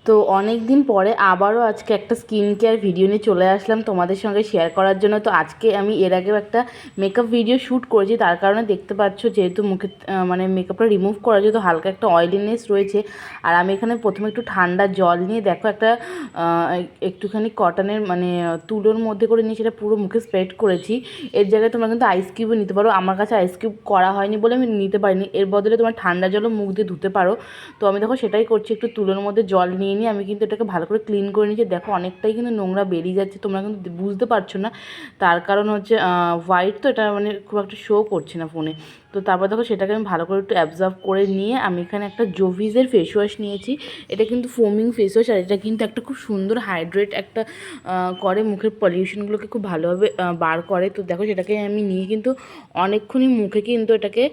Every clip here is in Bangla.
তো অনেক দিন পরে আবারও আজকে একটা স্কিন কেয়ার ভিডিও নিয়ে চলে আসলাম তোমাদের সঙ্গে শেয়ার করার জন্য। তো আজকে আমি এর আগেও একটা মেকআপ ভিডিও শ্যুট করেছি, তার কারণে দেখতে পাচ্ছ যেহেতু মুখে মানে মেকআপটা রিমুভ করা যেহেতু হালকা একটা অয়েলিনেস রয়েছে। আর আমি এখানে প্রথমে একটু ঠান্ডা জল নিয়ে দেখো একটা একটুখানি কটনের মানে তুলোর মধ্যে করে নিয়ে সেটা পুরো মুখে স্প্রেড করেছি। এর জায়গায় তোমরা কিন্তু আইস কিউবও নিতে পারো, আমার কাছে আইস কিউব করা হয়নি বলে আমি নিতে পারিনি। এর বদলে তোমার ঠান্ডা জলও মুখ দিয়ে ধুতে পারো। তো আমি দেখো সেটাই করছি, একটু তুলোর মধ্যে জল নিয়ে নিয়ে আমি কিন্তু এটাকে ভালো করে ক্লিন করে নিয়েছি। দেখো অনেকটাই কিন্তু নোংরা বেরিয়ে যাচ্ছে, তোমরা কিন্তু বুঝতে পারছো না, তার কারণ হচ্ছে হোয়াইট তো এটা মানে খুব একটা শো করছে না ফোনে। তো তারপর দেখো সেটাকে আমি ভালো করে একটু অ্যাবজর্ব করে নিয়ে আমি এখানে একটা জোভিজের ফেস ওয়াশ নিয়েছি। এটা কিন্তু ফোমিং ফেস ওয়াশ, আর এটা কিন্তু একটা খুব সুন্দর হাইড্রেট একটা করে, মুখের পলিউশনগুলোকে খুব ভালোভাবে বার করে। তো দেখো সেটাকে আমি নিয়ে কিন্তু অনেকক্ষণই মুখে কিন্তু এটাকে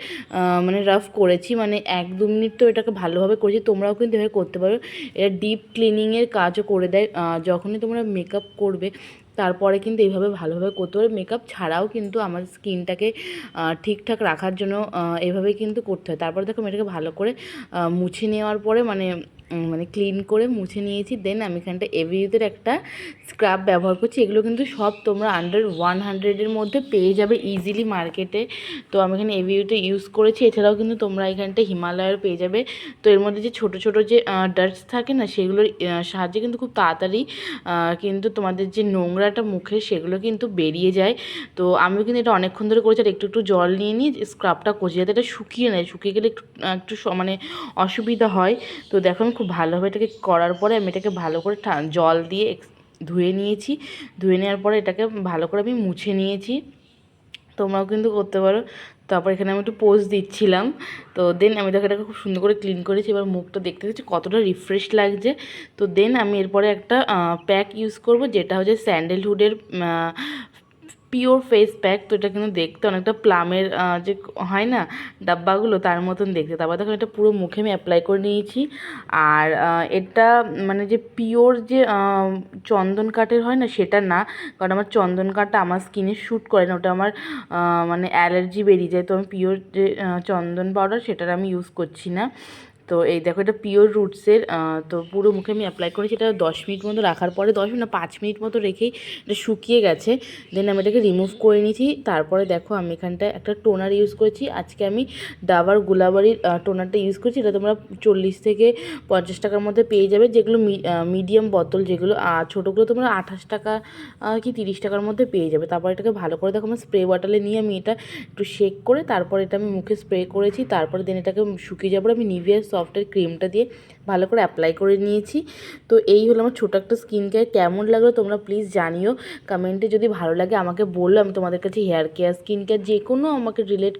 মানে রাফ করেছি, মানে 1-2 মিনিট তো এটাকে ভালোভাবে করেছি। তোমরাও কিন্তু এভাবে করতে পারো, এটা ডিপ ক্লিনিংয়ের কাজও করে দেয়। যখনই তোমরা মেকআপ করবে তারপরে কিন্তু এইভাবে ভালোভাবে করতে পারো। মেকআপ ছাড়াও কিন্তু আমার স্কিনটাকে ঠিকঠাক রাখার জন্য এভাবেই কিন্তু করতে হয়। তারপরে দেখো আমি এটাকে ভালো করে মুছে নেওয়ার পরে মানে মানে ক্লিন করে মুছে নিয়েছি। দেন আমি এখানটা এভিউদের একটা স্ক্রাব ব্যবহার করছি। এগুলো কিন্তু সব তোমরা আন্ডার 100-এর মধ্যে পেয়ে যাবে ইজিলি মার্কেটে। তো আমি এখানে এভিউতে ইউজ করেছি, এছাড়াও কিন্তু তোমরা এখানটা হিমালয়ের পেয়ে যাবে। তো এর মধ্যে যে ছোটো ছোটো যে ডাস্ট থাকে না, সেগুলোর সাহায্যে কিন্তু খুব তাড়াতাড়ি কিন্তু তোমাদের যে নোংরাটা মুখে সেগুলো কিন্তু বেরিয়ে যায়। তো আমিও কিন্তু এটা অনেকক্ষণ ধরে করেছি। আর একটু একটু জল নিয়ে নিয়ে স্ক্রাবটা করছি যাতে এটা শুকিয়ে নেয়, শুকিয়ে গেলে একটু একটু মানে অসুবিধা হয়। তো দেখো আমি খুব ভালোভাবে এটাকে করার পরে আমি এটাকে ভালো করে জল দিয়ে ধুয়ে নিয়েছি। ধুয়ে নেওয়ার পরে এটাকে ভালো করে আমি মুছে নিয়েছি, তোমরাও কিন্তু করতে পারো। তারপর এখানে আমি একটু পোজ দিচ্ছিলাম। তো দেন আমি দেখো এটাকে খুব সুন্দর করে ক্লিন করেছি। এবার মুখটা দেখতে দেখছি কতটা রিফ্রেশ লাগছে। তো দেন আমি এরপরে একটা প্যাক ইউজ করব, যেটা হচ্ছে স্যান্ডেলহুডের পিওর ফেস প্যাক। তো এটা কিন্তু দেখতে অনেকটা প্লামের যে হয় না ডাব্বাগুলো, তার মতন দেখতে। তারপর দেখো এটা পুরো মুখে আমি অ্যাপ্লাই করে নিয়েছি। আর এটা মানে যে পিওর যে চন্দন কাঠের হয় না সেটা না, কারণ আমার চন্দন কাঠটা আমার স্কিনে শ্যুট করে না, ওটা আমার মানে অ্যালার্জি বেরিয়ে যায়। তো আমি পিওর যে চন্দন পাউডার সেটার আমি ইউজ করছি না। তো এই দেখো এটা পিওর রুটসের। তো পুরো মুখে আমি অ্যাপ্লাই করেছি। এটা 10 মিনিট মতো রাখার পরে 10 মিনিট না 5 মিনিট মতো রেখেই এটা শুকিয়ে গেছে। দেন আমি এটাকে রিমুভ করে নিয়েছি। তারপরে দেখো আমি এখানটায় একটা টোনার ইউজ করেছি। আজকে আমি ডাবার গুলাবারির টোনারটা ইউজ করছি। এটা তোমরা 40 থেকে 50 টাকার মধ্যে পেয়ে যাবে, যেগুলো মিডিয়াম বোতল যেগুলো, আর ছোটোগুলো তোমরা 28 টাকা কি 30 টাকার মধ্যে পেয়ে যাবে। তারপর এটাকে ভালো করে দেখো আমার স্প্রে বটলে নিয়ে আমি এটা একটু শেক করে তারপর এটা আমি মুখে স্প্রে করেছি। তারপরে দেন এটাকে শুকিয়ে যাওয়ার পরে আমি নিভিয়া সফটের ক্রিমটা দিয়ে ভালো করে অ্যাপ্লাই করে নিয়েছি। তো এই হলো আমার ছোটো একটা স্কিন কেয়ার। কেমন লাগলো তোমরা প্লিজ জানিও কমেন্টে। যদি ভালো লাগে আমাকে বললো, আমি তোমাদের কাছে হেয়ার কেয়ার স্কিন কেয়ার যে কোনো আমাকে রিলেট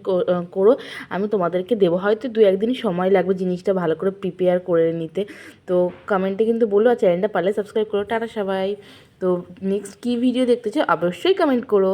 করো, আমি তোমাদেরকে দেবো। হয়তো 2-1 দিন সময় লাগবে জিনিসটা ভালো করে প্রিপেয়ার করে নিতে। তো কমেন্টে কিন্তু বললো, আর চ্যানেলটা পারলে সাবস্ক্রাইব করো। টাটা সবাই। তো নেক্সট কী ভিডিও দেখতে চাও অবশ্যই কমেন্ট করো।